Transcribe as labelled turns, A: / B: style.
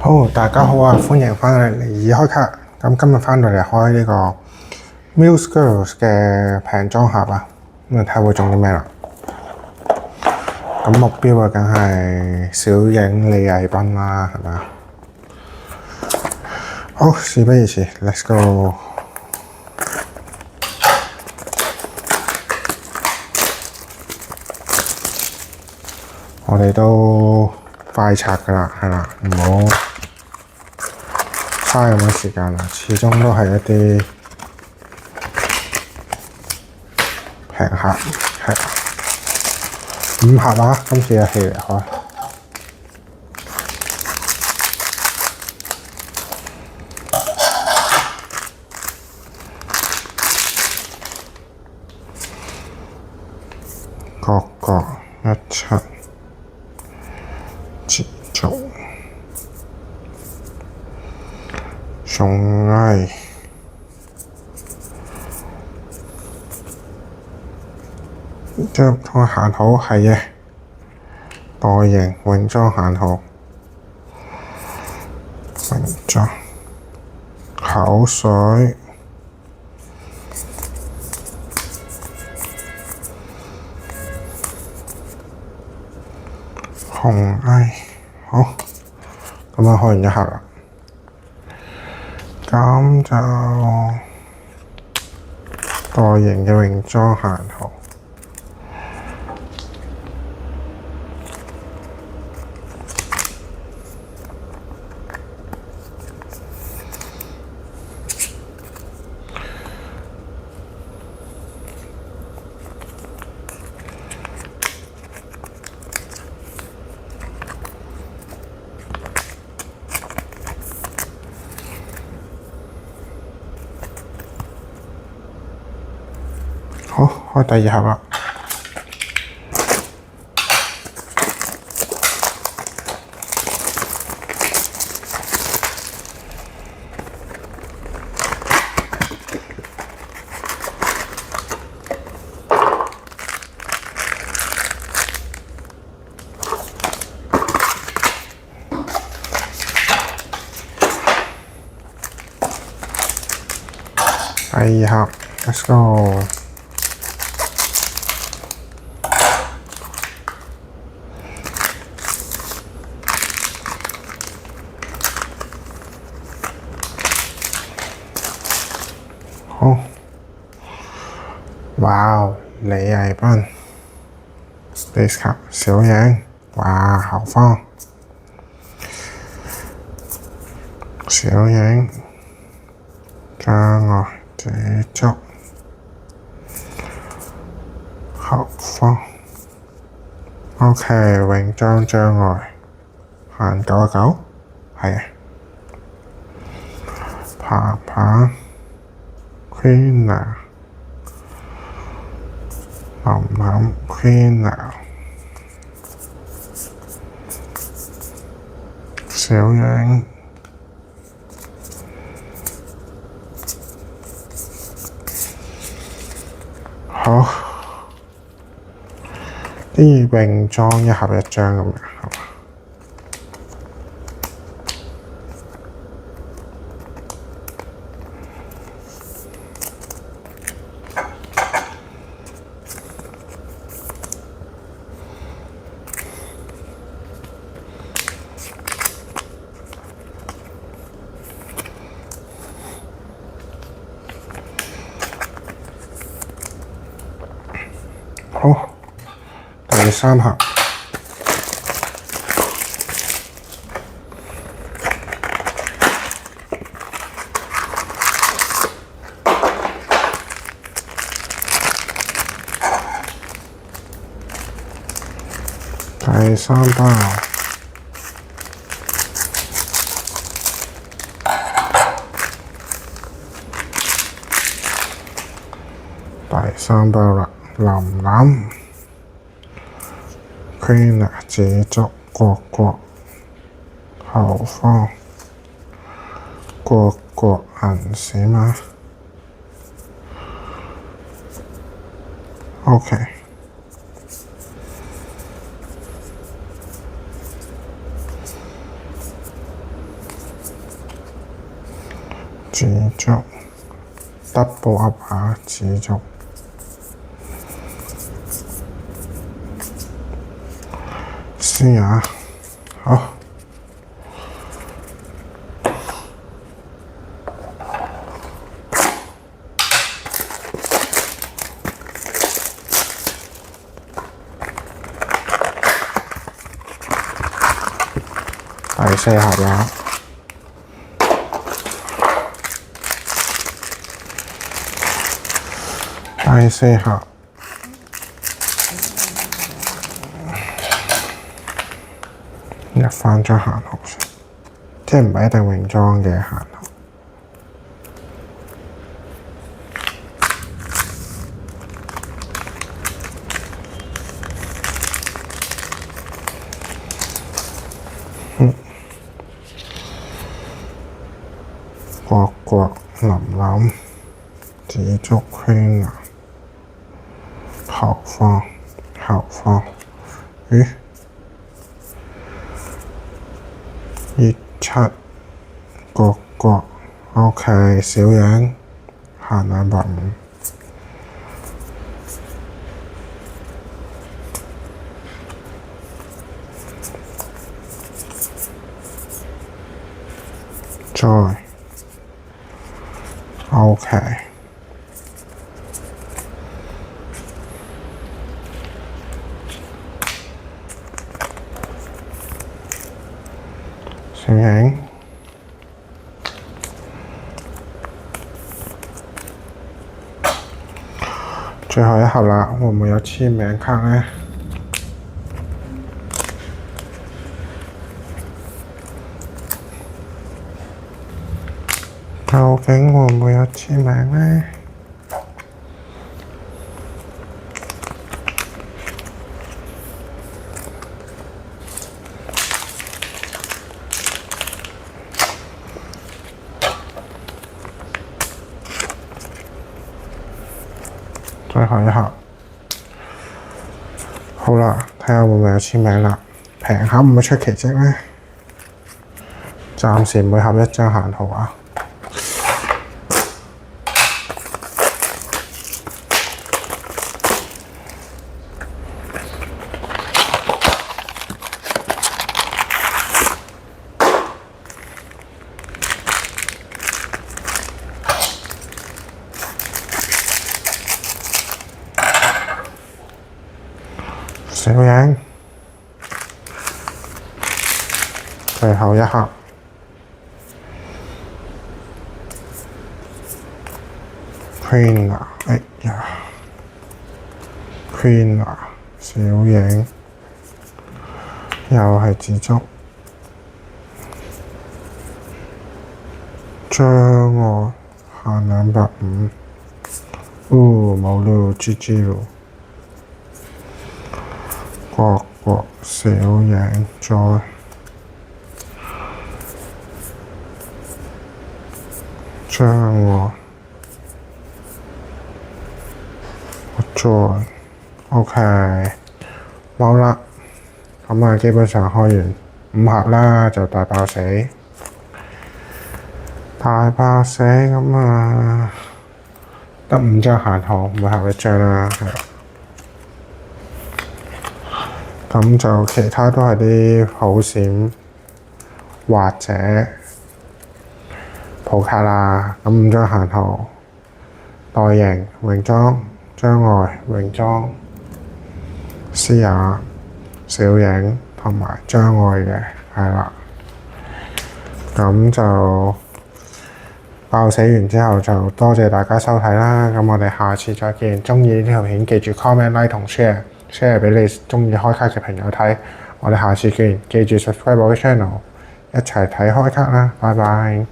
A: 好，大家好啊！歡迎翻嚟二開卡。咁今日翻到嚟開呢個 Muse Girls 嘅平裝盒啊，咁啊睇下會中啲咩啦。咁目標啊，梗係小影李藝斌啦，係咪啊？好，事不宜遲 ，Let's go！我哋都快拆㗎啦，係啦，唔好嘥咁多時間啦，始終都係一啲平盒，係5盒啊，今次嘅戲嚟開。各一齊持續送藝，將佢行好係嘅，代型泳裝行好，泳裝口水。紅藝好，咁樣開完一盒啦，咁就代型嘅泳裝行好。好，開第二盒啦。第二盒 ，Let's go！好，哇！李藝斌 ，Space Cup 小影，哇！後方小影加外接觸後方 ，OK， 泳裝將外行99，係爬爬。Queen 林 Queen 小影好，啲泳裝一盒一張咁樣，係嘛？好，第三盒，第三包，第三包啦。林林 Queen 自足國後方國銀閃嗎 ？OK，紫竹 double up 下紫竹，試下，好。第四盒啦，第四盒入翻張限號先，即係唔係一定泳裝嘅限號。國國林林紫竹圈啊，後方，咦？熱七國國 ，OK， 小影限250。再 OK， 小影，最後一盒啦，會唔會有簽名卡呢？究竟會唔會有簽名呢？最後一盒，好啦，睇下會唔會有簽名啦。平盒唔會出奇蹟呢？暫時每盒一張限號啊！小影，最後一盒。Queen 啊，哎呀 ，Queen 啊，小影，又係紫竹，障礙限250，冇咯 ，GG 咯，國國小影再障礙。再 OK， 冇啦，咁啊基本上開完5盒啦，就大爆死，咁啊得5張限號，每盒1張啦，係啦。咁就其他都係啲普閃或者普卡啦，咁5張限號，代型泳裝。障礙泳裝、詩雅、小影同埋障礙嘅，係啦。咁就爆死完之後，就多謝大家收睇啦。咁我哋下次再見。鍾意呢條片記住 comment、like 同 share 俾你鍾意開卡嘅朋友睇。我哋下次見，記住 subscribe 我嘅 channel， 一齊睇開卡啦。拜拜。